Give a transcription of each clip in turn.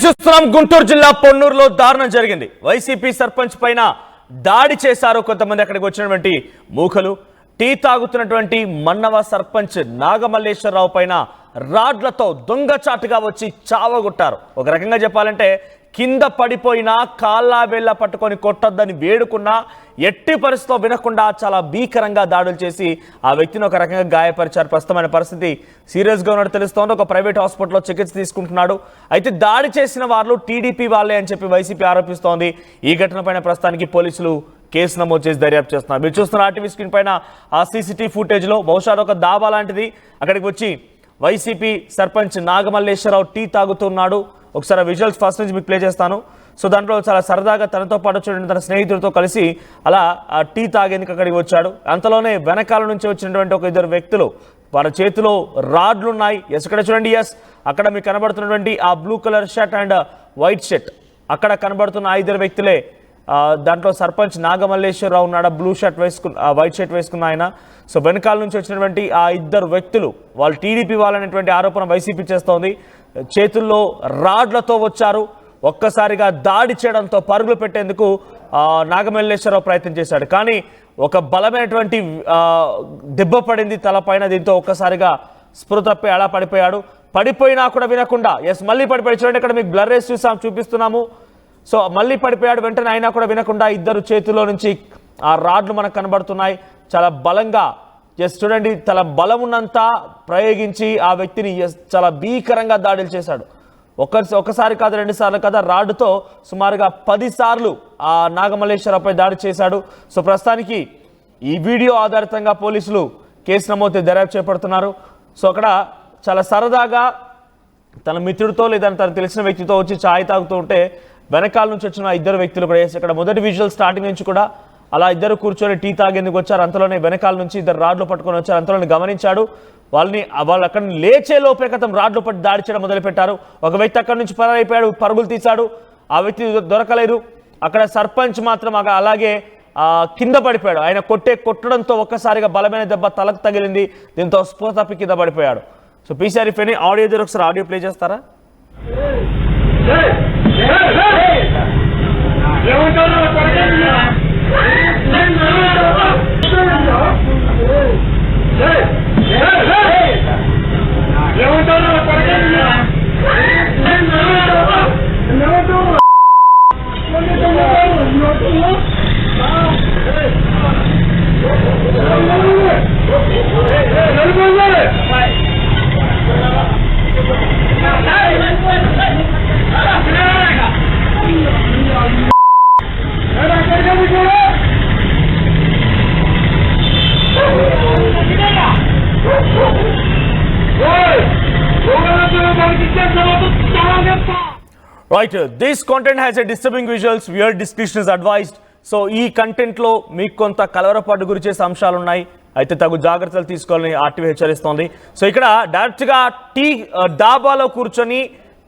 చూస్తున్నాం గుంటూరు జిల్లా పొన్నూరులో దారుణం జరిగింది. వైసీపీ సర్పంచ్ పైన దాడి చేశారు కొంతమంది. అక్కడికి వచ్చినటువంటి మూకలు టీ తాగుతున్నటువంటి మన్నవ సర్పంచ్ నాగమల్లేశ్వరరావు పైన రాడ్లతో దొంగచాటుగా వచ్చి చావగొట్టారు. ఒక రకంగా చెప్పాలంటే కింద పడిపోయినా కాళ్ళ వేళ్ళ పట్టుకొని కొట్టొద్దని వేడుకున్నా ఎట్టి పరిస్థితిలో వినకుండా చాలా భీకరంగా దాడులు చేసి ఆ వ్యక్తిని ఒక రకంగా గాయపరిచారు. ప్రస్తుతమైన పరిస్థితి సీరియస్గా ఉన్నట్టు తెలుస్తోంది. ఒక ప్రైవేట్ హాస్పిటల్లో చికిత్స తీసుకుంటున్నాడు. అయితే దాడి చేసిన వాళ్ళు టీడీపీ వాళ్ళే అని చెప్పి వైసీపీ ఆరోపిస్తోంది. ఈ ఘటనపైన ప్రస్తుతానికి పోలీసులు కేసు నమోదు చేసి దర్యాప్తు చేస్తున్నారు. మీరు చూస్తున్న ఆర్టీవీ స్క్రీన్ పైన ఆ సీసీటీవీ ఫుటేజ్లో బహుశా ఒక దాబా లాంటిది. అక్కడికి వచ్చి వైసీపీ సర్పంచ్ నాగమల్లేశ్వరరావు టీ తాగుతున్నాడు. ఒకసారి విజువల్స్ ఫస్ట్ నుంచి మీకు ప్లే చేస్తాను. సో దాంట్లో చాలా సరదాగా తనతో పాటు చూడండి, తన స్నేహితుడితో కలిసి అలా టీ తాగేందుకు అక్కడికి వచ్చాడు. అంతలోనే వెనకాల నుంచి వచ్చినటువంటి ఒక ఇద్దరు వ్యక్తులు, వాళ్ళ చేతిలో రాడ్లు ఉన్నాయి. ఎస్ ఇక్కడ చూడండి, ఎస్ అక్కడ మీకు కనబడుతున్నటువంటి ఆ blue colour shirt and white shirt, అక్కడ కనబడుతున్న ఆ ఇద్దరు వ్యక్తులే. దాంట్లో సర్పంచ్ నాగమల్లేశ్వరరావు ఉన్నాడు, బ్లూ షర్ట్ వైట్ షర్ట్ వేసుకున్న ఆయన. సో వెనకాల నుంచి వచ్చినటువంటి ఆ ఇద్దరు వ్యక్తులు వాళ్ళు టీడీపీ వాళ్ళనేటువంటి ఆరోపణ వైసీపీ చేస్తోంది. చేతుల్లో రాడ్లతో వచ్చారు. ఒక్కసారిగా దాడి చేయడంతో పరుగులు పెట్టేందుకు నాగమల్లేశ్వరరావు ప్రయత్నం చేశాడు. కానీ ఒక బలమైనటువంటి దెబ్బ పడింది తలపైన. దీంతో ఒక్కసారిగా స్పృహ తప్పి అలా పడిపోయాడు. పడిపోయినా కూడా వినకుండా ఎస్ మళ్ళీ పడిపోయి చూడండి, ఇక్కడ మీకు బ్లర్ రేస్ చూపిస్తున్నాము. సో మళ్ళీ పడిపోయాడు. వెంటనే అయినా కూడా వినకుండా ఇద్దరు చేతుల్లో నుంచి ఆ రాడ్లు మనకు కనబడుతున్నాయి. చాలా బలంగా ఎస్ చూడండి, చాలా బలం ఉన్నంత ప్రయోగించి ఆ వ్యక్తిని చాలా భీకరంగా దాడులు చేశాడు. ఒకసారి కాదు, 2 సార్లు కాదు, రాడ్డుతో సుమారుగా 10 సార్లు ఆ నాగమల్లేశ్వరరావుపై దాడి చేశాడు. సో ప్రస్తుతానికి ఈ వీడియో ఆధారితంగా పోలీసులు కేసు నమోదు దర్యాప్తు చేపడుతున్నారు. సో అక్కడ చాలా సరదాగా తన మిత్రుడితో లేదా తనకు తెలిసిన వ్యక్తితో వచ్చి ఛాయ్ తాగుతూ ఉంటే వెనకాల నుంచి వచ్చిన ఇద్దరు వ్యక్తులు కూడా ఇక్కడ మొదటి విజువల్ స్టార్టింగ్ నుంచి కూడా అలా ఇద్దరు కూర్చొని టీ తాగేందుకు వచ్చారు. అంతలోనే వెనకాల నుంచి ఇద్దరు రాడ్లు పట్టుకొని వచ్చారు. అంతలోనే గమనించాడు. వాళ్ళు అక్కడ లేచే లోపే కథం రాడ్లు పట్టి దాడి చేయడం మొదలుపెట్టారు. ఒక వ్యక్తి అక్కడి నుంచి పరారైపోయాడు, పరుగులు తీశాడు. ఆ వ్యక్తి దొరకలేదు. అక్కడ సర్పంచ్ మాత్రం అలాగే కింద పడిపోయాడు. ఆయన కొట్టడంతో ఒక్కసారిగా బలమైన దెబ్బ తలకు తగిలింది. దీంతో స్పృహ తప్పి కింద పడిపోయాడు. సో పీసీఆర్ ఫెనీ ఆడియో దగ్గర ఒకసారి ఆడియో ప్లే చేస్తారా? Right, this content has a disturbing visuals. Viewer discretion is advised. So ఈ కంటెంట్లో మీకు కొంత కలవరపాటు గురి చేసే అంశాలు ఉన్నాయి. అయితే తగు జాగ్రత్తలు తీసుకోవాలని ఆర్టీవీ హెచ్చరిస్తోంది. సో ఇక్కడ డైరెక్ట్గా డాబాలో కూర్చొని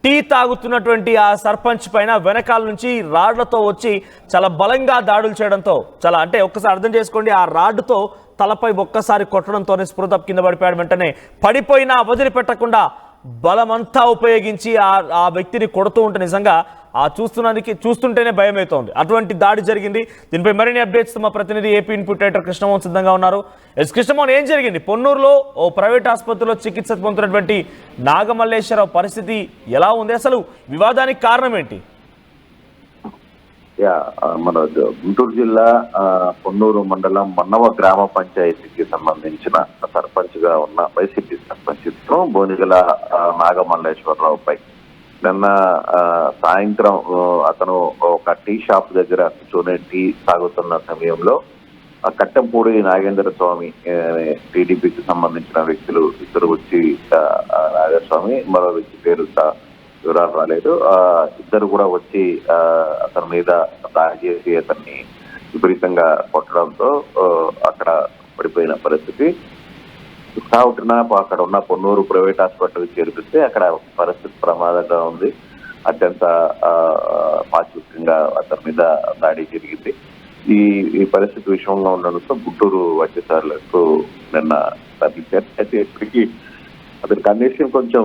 టీ తాగుతున్నటువంటి ఆ సర్పంచ్ పైన వెనకాల నుంచి రాడ్లతో వచ్చి చాలా బలంగా దాడులు చేయడంతో అంటే ఒక్కసారి అర్థం చేసుకోండి, ఆ రాడ్డుతో తలపై ఒక్కసారి కొట్టడంతోనే స్పృహ కింద పడిపోయాడు. వెంటనే పడిపోయినా వదిలిపెట్టకుండా బలమంతా ఉపయోగించి ఆ వ్యక్తిని కొడుతూ ఉంటే నిజంగా చూస్తుంటేనే భయం అవుతోంది. అటువంటి దాడి జరిగింది. దీనిపై మరిన్ని అప్డేట్స్ మా ప్రతినిధి ఏపీ ఇన్పుట్ రైటర్ కృష్ణమోహన్ సిద్ధంగా ఉన్నారు. కృష్ణమోహన్, ఏం జరిగింది? పొన్నూరులో ఓ ప్రైవేట్ ఆసుపత్రిలో చికిత్స పొందుతున్నటువంటి నాగమల్లేశ్వరరావు పరిస్థితి ఎలా ఉంది? అసలు వివాదానికి కారణం ఏంటి? మన గుంటూరు జిల్లా పొన్నూరు మండలం మన్నవ గ్రామ పంచాయతీకి సంబంధించిన సర్పంచ్ గా ఉన్న వైసీపీ సర్పంచ్ బోనిగల నాగమల్లేశ్వరరావుపై నిన్న సాయంత్రం అతను ఒక టీ షాప్ దగ్గర కూర్చొని టీ తాగుతున్న సమయంలో కట్టంపూడి నాగేంద్ర స్వామి టీడీపీకి సంబంధించిన వ్యక్తులు ఇద్దరు వచ్చి నాగస్వామి, మరో వ్యక్తి పేరు వివరాలు రాలేదు, ఇద్దరు కూడా వచ్చి అతని మీద దాడి చేసి అతన్ని విపరీతంగా కొట్టడంతో అక్కడ పడిపోయిన పరిస్థితి. సాగుతున్న అక్కడ ఉన్న పొన్నూరు ప్రైవేట్ హాస్పిటల్కి చేర్పిస్తే అక్కడ పరిస్థితి ప్రమాదంగా ఉంది. అత్యంత పాశవికంగా అతని మీద దాడి జరిగింది. ఈ పరిస్థితి విషయంలో ఉండడంతో గుంటూరు వైద్యశాలకు నిన్న తరలించారు. అయితే ఇప్పటికీ అతని కండిషన్ కొంచెం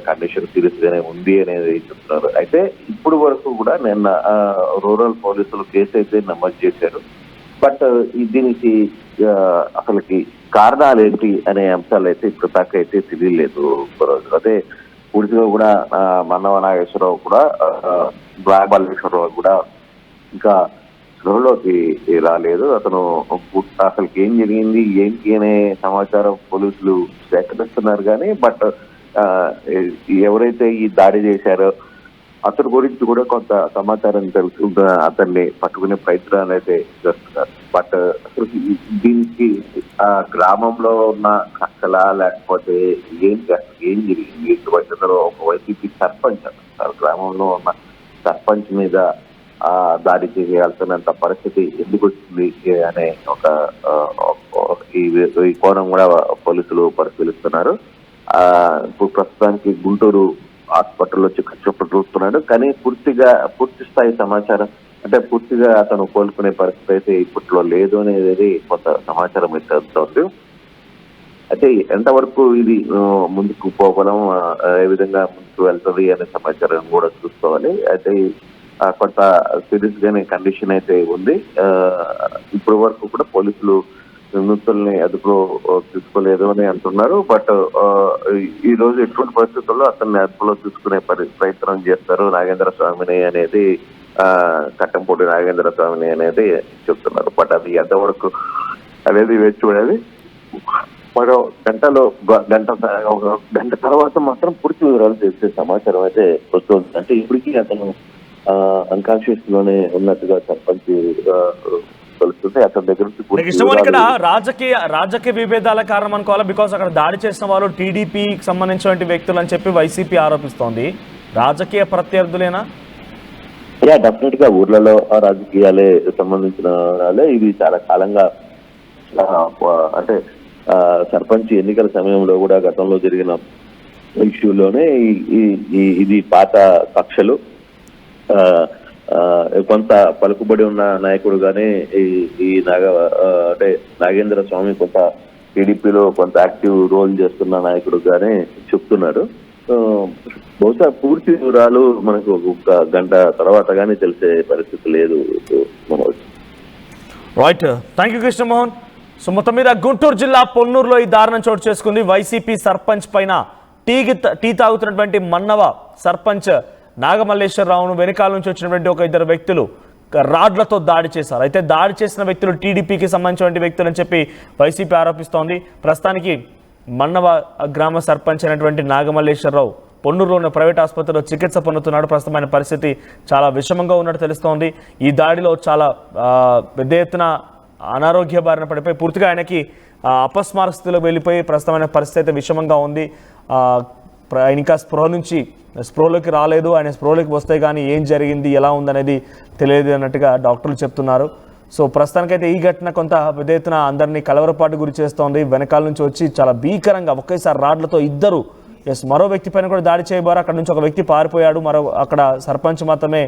కండిషన్ సీరియస్ గానే ఉంది అనేది చెప్తున్నారు. అయితే ఇప్పుడు వరకు కూడా నిన్న రూరల్ పోలీసులు కేసు అయితే నమోదు చేశారు. బట్ దీనికి అసలుకి కారణాలు ఏంటి అనే అంశాలు అయితే ఇప్పుడు దాకా అయితే తెలియలేదు. అదే పూర్తిగా కూడా మన్నవ నాగేశ్వరరావు కూడా బాలేశ్వరరావు కూడా ఇంకా స్పృహలోకి రాలేదు. అతను అసలుకి ఏం జరిగింది ఏంటి అనే సమాచారం పోలీసులు సేకరిస్తున్నారు కానీ బట్ ఎవరైతే ఈ దాడి చేశారో అతని గురించి కూడా కొంత సమాచారం తెలుసు, అతన్ని పట్టుకునే ప్రయత్నాలు అయితే చేస్తున్నారు. బట్ అసలు దీనికి గ్రామంలో ఉన్న కక్షల లేకపోతే ఏం జరిగింది ఇటువంటిలో ఒక వైసీపీ సర్పంచ్ గ్రామంలో ఉన్న సర్పంచ్ మీద దాడి చేయాల్సినంత పరిస్థితి ఎందుకు వచ్చింది అనే ఒక ఈ కోణం కూడా పోలీసులు పరిశీలిస్తున్నారు. ఇప్పుడు ప్రస్తుతానికి గుంటూరు హాస్పిటల్లో చికిత్స పొందుతున్నాడు. కానీ పూర్తి స్థాయి సమాచారం అంటే పూర్తిగా అతను కోలుకునే పరిస్థితి అయితే ఇప్పట్లో లేదు అనేది కొంత సమాచారం అయితే అందుతోంది. అయితే ఎంతవరకు ఇది ముందుకు పోవడం ఏ విధంగా ముందుకు వెళ్తుంది అనే సమాచారం కూడా చూసుకోవాలి. అయితే కొంత సీరియస్ గానే కండిషన్ అయితే ఉంది. ఇప్పటి వరకు కూడా పోలీసులు నిందితుల్ని అదుపులో తీసుకోలేదు అని అంటున్నారు. బట్ ఈ రోజు ఎటువంటి పరిస్థితుల్లో అతన్ని అదుపులో తీసుకునే ప్రయత్నం చేస్తారు నాగేంద్ర స్వామిని అనేది కట్టంపూడి నాగేంద్ర స్వామిని అనేది చెప్తున్నారు. బట్ అది ఎంతవరకు అనేది వేచి చూడాలి. మరో గంట తర్వాత మాత్రం పూర్తి వివరాలు తెలిసే సమాచారం అయితే వస్తుంది. అంటే ఇప్పటికీ అతను అన్కాన్షియస్ లోనే ఉన్నట్టుగా సర్పంచ్ తెలుస్తుంది. అతని దగ్గర ఇక్కడ రాజకీయ విభేదాల కారణం అనుకోవాలి. బికాస్ అక్కడ దాడి చేసిన వాళ్ళు టీడీపీకి సంబంధించిన వ్యక్తులు అని చెప్పి వైసీపీ ఆరోపిస్తోంది. రాజకీయ ప్రత్యర్థులేనా? డెఫినెట్ గా ఊర్లలో రాజకీయాలే సంబంధించిన వాళ్ళే. ఇది చాలా కాలంగా అంటే సర్పంచ్ ఎన్నికల సమయంలో కూడా గతంలో జరిగిన ఇష్యూలోనే ఇది పాత కక్షలు. కొంత పలుకుబడి ఉన్న నాయకుడుగానే ఈ అంటే నాగేంద్ర స్వామి కొంత టీడీపీలో కొంత యాక్టివ్ రోల్ చేస్తున్న నాయకుడుగానే చెప్తున్నారు. బహుశా పూర్తి వివరాలు మనకు ఒక గంట తర్వాత కానీ తెలిసే పరిస్థితి లేదు. Right, thank you Krishnamohan. So మొత్తం మీద గుంటూరు జిల్లా పొన్నూరులో ఈ దారుణం చోటు చేసుకుంది. వైసీపీ సర్పంచ్ పైన టీ తాగుతున్నటువంటి మన్నవ సర్పంచ్ నాగమల్లేశ్వరరావును వెనకాల నుంచి వచ్చినటువంటి ఒక ఇద్దరు వ్యక్తులు రాడ్లతో దాడి చేశారు. అయితే దాడి చేసిన వ్యక్తులు టీడీపీకి సంబంధించిన వ్యక్తులు అని చెప్పి వైసీపీ ఆరోపిస్తోంది. ప్రస్తుతానికి మన్నవ గ్రామ సర్పంచ్ అయినటువంటి నాగమల్లేశ్వరరావు పొన్నూరులోని ప్రైవేట్ ఆసుపత్రిలో చికిత్స పొందుతున్నాడు. ప్రస్తుతమైన పరిస్థితి చాలా విషమంగా ఉన్నట్టు తెలుస్తోంది. ఈ దాడిలో చాలా పెద్ద ఎత్తున అనారోగ్య బారిన పడిపోయి పూర్తిగా ఆయనకి అపస్మార స్థితిలో వెళ్ళిపోయి ప్రస్తుతమైన పరిస్థితి అయితే విషమంగా ఉంది. ఆయన ఇంకా స్పృహలోకి రాలేదు. ఆయన స్పృహలోకి వస్తే కానీ ఏం జరిగింది ఎలా ఉందనేది తెలియదు అన్నట్టుగా డాక్టర్లు చెప్తున్నారు. సో ప్రస్తుతానికైతే ఈ ఘటన కొంత పెద్ద ఎత్తున అందరినీ కలవరపాటు గురి చేస్తోంది. వెనకాల నుంచి వచ్చి చాలా భీకరంగా ఒకేసారి రాడ్లతో ఇద్దరు మరో వ్యక్తి పైన కూడా దాడి చేయబోరు. అక్కడ నుంచి ఒక వ్యక్తి పారిపోయాడు. అక్కడ సర్పంచ్ మాత్రమే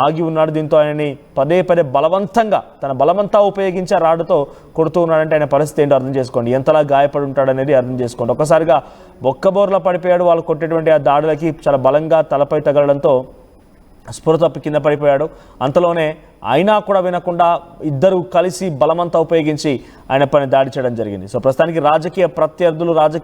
ఆగి ఉన్నాడు. దీంతో ఆయనని పదే బలవంతంగా తన బలమంతా ఉపయోగించి రాడ్డుతో కొడుతూ ఉన్నాడంటే ఆయన పరిస్థితి ఏంటో అర్థం చేసుకోండి. ఎంతలా గాయపడి ఉంటాడనేది అర్థం చేసుకోండి. ఒక్కసారిగా బొక్కబోర్లా పడిపోయాడు. వాళ్ళు కొట్టేటువంటి ఆ దాడులకి చాలా బలంగా తలపై తగలడంతో స్పృహ తప్పి కింద పడిపోయాడు. అంతలోనే అయినా కూడా వినకుండా ఇద్దరు కలిసి బలమంతా ఉపయోగించి ఆయన పైన దాడి చేయడం జరిగింది. సో ప్రస్తుతానికి రాజకీయ ప్రత్యర్థులు